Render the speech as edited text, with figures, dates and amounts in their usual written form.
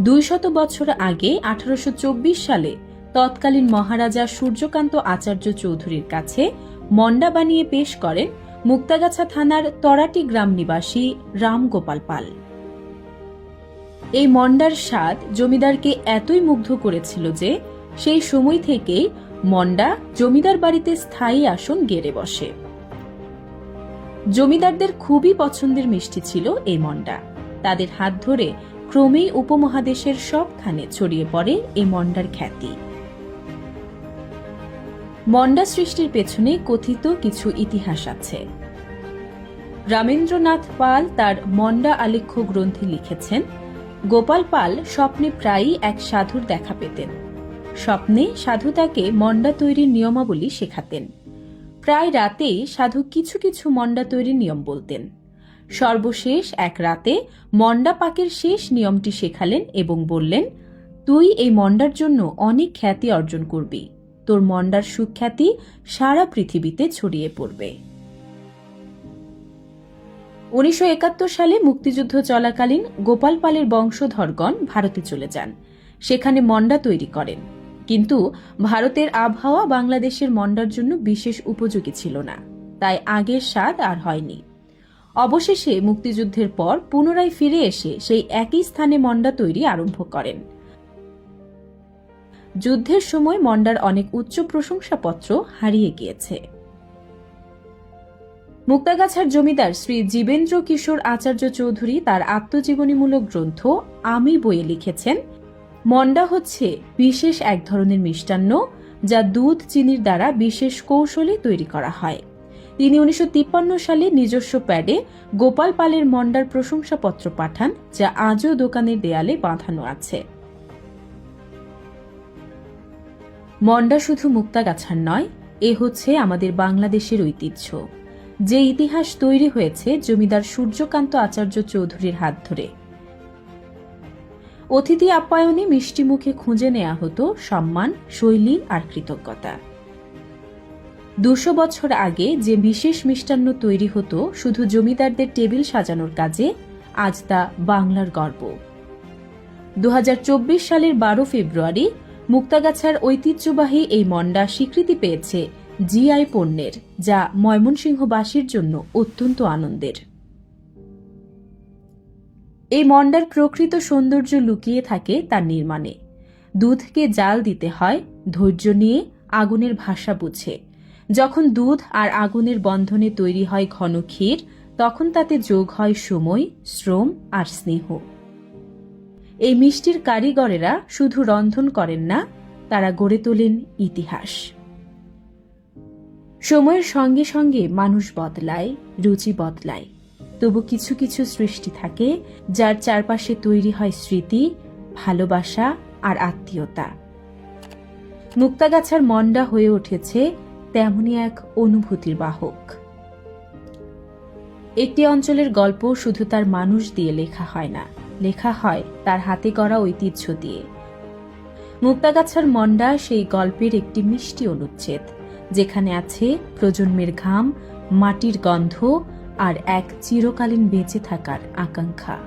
200 বছর আগে 1824 সালে তৎকালীন মহারাজা সূর্যকান্ত আচার্য চৌধুরীর কাছে মন্ডা বানিয়ে পেশ করেন মুক্তাগাছা থানার তরাটি গ্রাম নিবাসী রামগোপাল পাল। এই মন্ডার স্বাদ জমিদারকে এতই মুগ্ধ করেছিল যে সেই সময় থেকেই মন্ডা জমিদার বাড়িতে স্থায়ী আসন গেড়ে বসে। জমিদারদের খুবই পছন্দের মিষ্টি ছিল এই মন্ডা। তাদের হাত ধরে ক্রমেই উপমহাদেশের সবখানে ছড়িয়ে পড়ে এই মন্ডার খ্যাতি। মন্ডা সৃষ্টির পেছনে কথিত কিছু ইতিহাস আছে। রামেন্দ্রনাথ পাল তার মন্ডা আলেখ্য গ্রন্থে লিখেছেন, গোপাল পাল স্বপ্নে প্রায়ই এক সাধুর দেখা পেতেন। স্বপ্নে সাধু তাকে মন্ডা তৈরির নিয়মাবলী শেখাতেন। প্রায় রাতেই সাধু কিছু কিছু মন্ডা তৈরির নিয়ম বলতেন। সর্বশেষ এক রাতে মন্ডা পাকের শেষ নিয়মটি শেখালেন এবং বললেন, তুই এই মন্ডার জন্য অনেক খ্যাতি অর্জন করবি। তোর মন্ডার সুখ্যাতি সারা পৃথিবীতে ছড়িয়ে পড়বে। 1971 সালে মুক্তিযুদ্ধ চলাকালীন গোপাল পালের বংশধরগণ ভারতে চলে যান। সেখানে মন্ডা তৈরি করেন, কিন্তু ভারতের আবহাওয়া বাংলাদেশের মন্ডার জন্য বিশেষ উপযোগী ছিল না, তাই আগের স্বাদ আর হয়নি। অবশেষে মুক্তিযুদ্ধের পর পুনরায় ফিরে এসে সেই একই স্থানে মন্ডা তৈরি আরম্ভ করেন। যুদ্ধের সময় মন্ডার অনেক উচ্চ প্রশংসাপত্র হারিয়ে গিয়েছে। মুক্তাগাছার জমিদার শ্রী জীবেন্দ্র কিশোর আচার্য চৌধুরী তার আত্মজীবনীমূলক গ্রন্থ আমি বইয়ে লিখেছেন, মন্ডা হচ্ছে বিশেষ এক ধরনের মিষ্টান্ন যা দুধ চিনির দ্বারা বিশেষ কৌশলে তৈরি করা হয়। তিনি 1953 সালে নিজস্ব প্যাডে গোপাল পালের মন্ডার প্রশংসাপত্র পাঠান, যা আজও দোকানের দেয়ালে বাঁধানো আছে। মন্ডা শুধু মুক্তাগাছার নয়, এ হচ্ছে আমাদের বাংলাদেশের ঐতিহ্য, যে ইতিহাস তৈরি হয়েছে জমিদার সূর্যকান্ত আচার্য চৌধুরীর হাত ধরে। অতিথি আপ্যায়নে মিষ্টি মুখে খুঁজে নেওয়া হতো সম্মান, শৈলী আর কৃতজ্ঞতা। 200 বছর আগে যে বিশেষ মিষ্টান্ন তৈরি হতো শুধু জমিদারদের টেবিল সাজানোর কাজে, আজ তা বাংলার গর্ব। 2024 সালের 12 ফেব্রুয়ারি মুক্তাগাছার ঐতিহ্যবাহী এই মন্ডা স্বীকৃতি পেয়েছে জিআই পণ্যের, যা ময়মনসিংহবাসীর জন্য অত্যন্ত আনন্দের। এই মন্ডার প্রকৃত সৌন্দর্য লুকিয়ে থাকে তার নির্মাণে। দুধকে জাল দিতে হয় ধৈর্য নিয়ে, আগুনের ভাষা বুঝে। যখন দুধ আর আগুনের বন্ধনে তৈরি হয় ঘন ক্ষীর, তখন তাতে যোগ হয় সময়, শ্রম আর স্নেহ। এই মিষ্টির কারিগরেরা শুধু রন্ধন করেন না, তারা গড়ে তোলেন ইতিহাস। সময়ের সঙ্গে সঙ্গে মানুষ বদলায়, রুচি বদলায়, তবু কিছু কিছু সৃষ্টি থাকে যার চারপাশে তৈরি হয় স্মৃতি, ভালোবাসা আর আত্মীয়তা। মুক্তাগাছার মন্ডা হয়ে উঠেছে তেমনি এক অনুভূতির বাহক। একটি অঞ্চলের গল্প শুধু তার মানুষ দিয়ে লেখা হয় না, লেখা হয় তার হাতে গড়া ঐতিহ্য দিয়ে। মুক্তাগাছার মন্ডা সেই গল্পের একটি মিষ্টি অনুচ্ছেদ, যেখানে আছে প্রজন্মের ঘাম, মাটির গন্ধ আর এক চিরকালীন বেঁচে থাকার আকাঙ্ক্ষা।